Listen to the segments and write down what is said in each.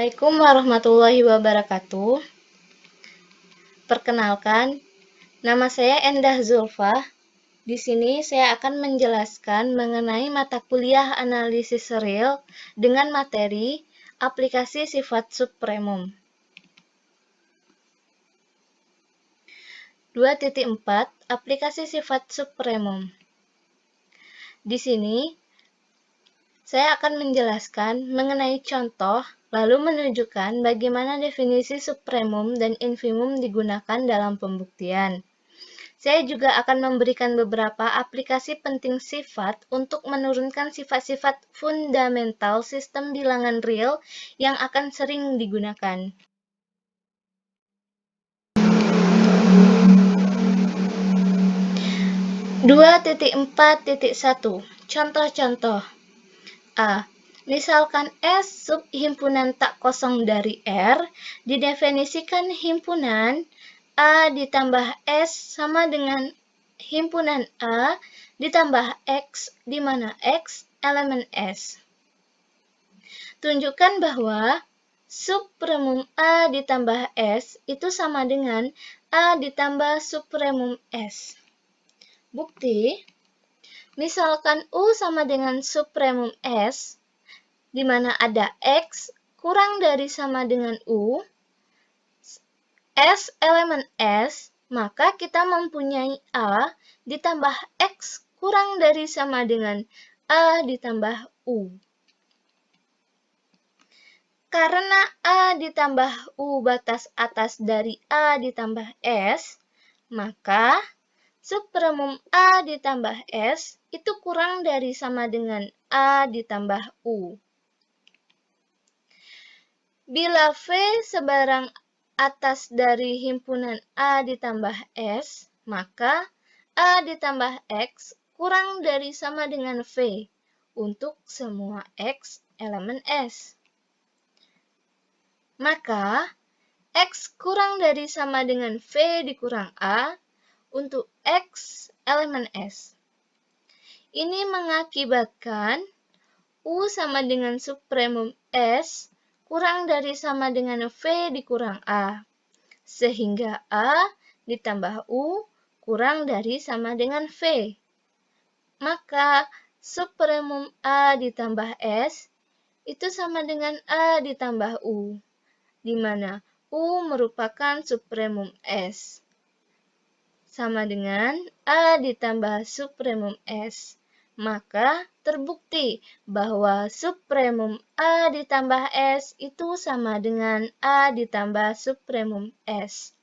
Assalamualaikum warahmatullahi wabarakatuh. Perkenalkan, nama saya Endah Zulfa. Di sini saya akan menjelaskan mengenai mata kuliah analisis real dengan materi aplikasi sifat supremum. 2.4 Aplikasi sifat supremum. Di sini saya akan menjelaskan mengenai contoh, lalu menunjukkan bagaimana definisi supremum dan infimum digunakan dalam pembuktian. Saya juga akan memberikan beberapa aplikasi penting sifat untuk menurunkan sifat-sifat fundamental sistem bilangan real yang akan sering digunakan. Dua titik 4.1 Contoh-contoh. A. Misalkan S sub himpunan tak kosong dari R didefinisikan himpunan A ditambah S sama dengan himpunan A ditambah X, di mana X elemen S. Tunjukkan bahwa supremum A ditambah S itu sama dengan A ditambah supremum S. Bukti, misalkan U sama dengan supremum S, di mana ada X kurang dari sama dengan U, S elemen S, maka kita mempunyai A ditambah X kurang dari sama dengan A ditambah U. Karena A ditambah U batas atas dari A ditambah S, maka supremum A ditambah S itu kurang dari sama dengan A ditambah U. Bila V sebarang atas dari himpunan A ditambah S, maka A ditambah X kurang dari sama dengan V untuk semua X elemen S. Maka X kurang dari sama dengan V dikurang A untuk X elemen S. Ini mengakibatkan U sama dengan supremum S kurang dari sama dengan V dikurang A, sehingga A ditambah U kurang dari sama dengan V. Maka supremum A ditambah S itu sama dengan A ditambah U, di mana U merupakan supremum S, sama dengan A ditambah supremum S. Maka terbukti bahwa supremum A ditambah S itu sama dengan A ditambah supremum S.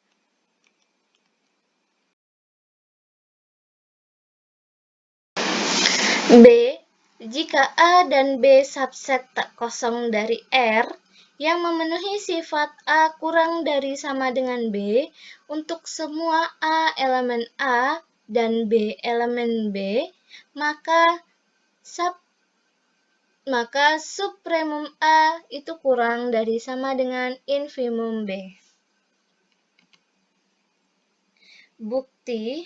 B. Jika A dan B subset tak kosong dari R yang memenuhi sifat A kurang dari sama dengan B untuk semua A elemen A dan B elemen B, maka supremum A itu kurang dari sama dengan infimum B. Bukti,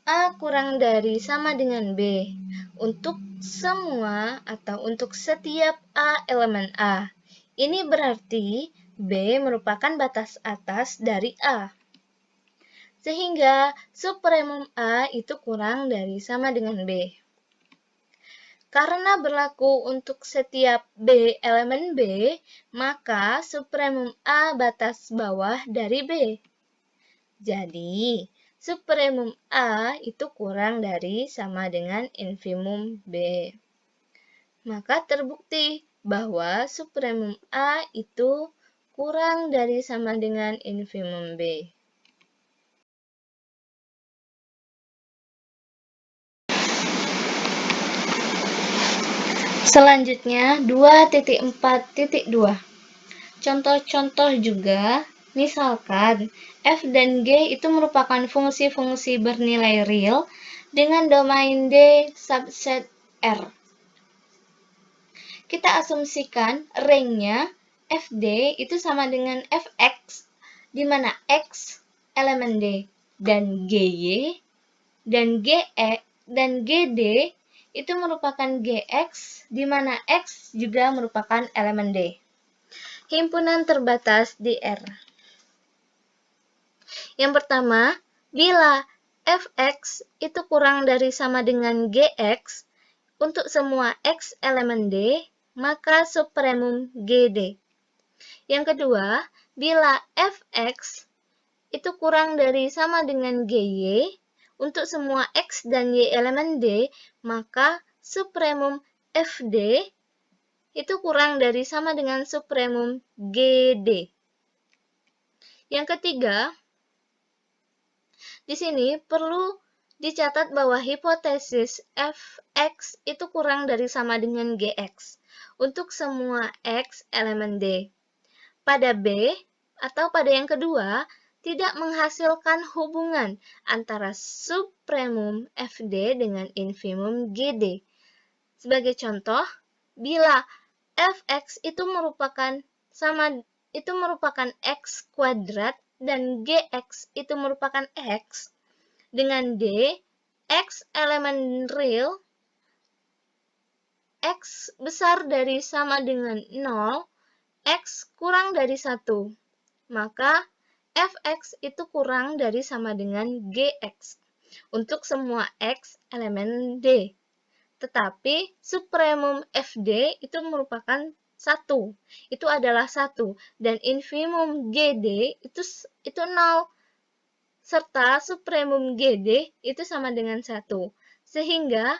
A kurang dari sama dengan B untuk semua atau untuk setiap A elemen A. Ini berarti B merupakan batas atas dari A. Sehingga supremum A itu kurang dari sama dengan B. Karena berlaku untuk setiap B elemen B, maka supremum A batas bawah dari B. Jadi, supremum A itu kurang dari sama dengan infimum B. Maka terbukti bahwa supremum A itu kurang dari sama dengan infimum B. Selanjutnya 2.4.2. Contoh-contoh juga, misalkan F dan G itu merupakan fungsi-fungsi bernilai real dengan domain D subset R. Kita asumsikan range-nya Fd itu sama dengan Fx, di mana X elemen D dan Gy dan Ge dan Gd itu merupakan GX, di mana X juga merupakan elemen D. Himpunan terbatas di R. Yang pertama, bila Fx itu kurang dari sama dengan Gx, untuk semua X elemen D, maka supremum GD. Yang kedua, bila Fx itu kurang dari sama dengan GY, untuk semua X dan Y elemen D, maka supremum FD itu kurang dari sama dengan supremum GD. Yang ketiga, di sini perlu dicatat bahwa hipotesis Fx itu kurang dari sama dengan Gx untuk semua X elemen D. Pada B atau pada yang kedua, tidak menghasilkan hubungan antara supremum Fd dengan infimum Gd. Sebagai contoh, bila Fx itu merupakan X kuadrat dan Gx itu merupakan X, dengan D, X elemen real, X besar dari sama dengan 0, X kurang dari 1, maka Fx itu kurang dari sama dengan Gx untuk semua X elemen D. Tetapi supremum Fd itu merupakan 1, itu adalah 1, dan infimum Gd itu 0, serta supremum Gd itu sama dengan 1. Sehingga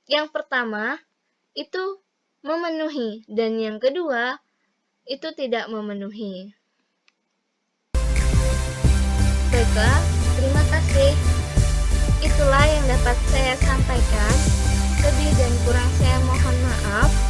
yang pertama itu memenuhi, dan yang kedua itu tidak memenuhi. Baiklah, terima kasih. Itulah yang dapat saya sampaikan. Lebih dan kurang saya mohon maaf.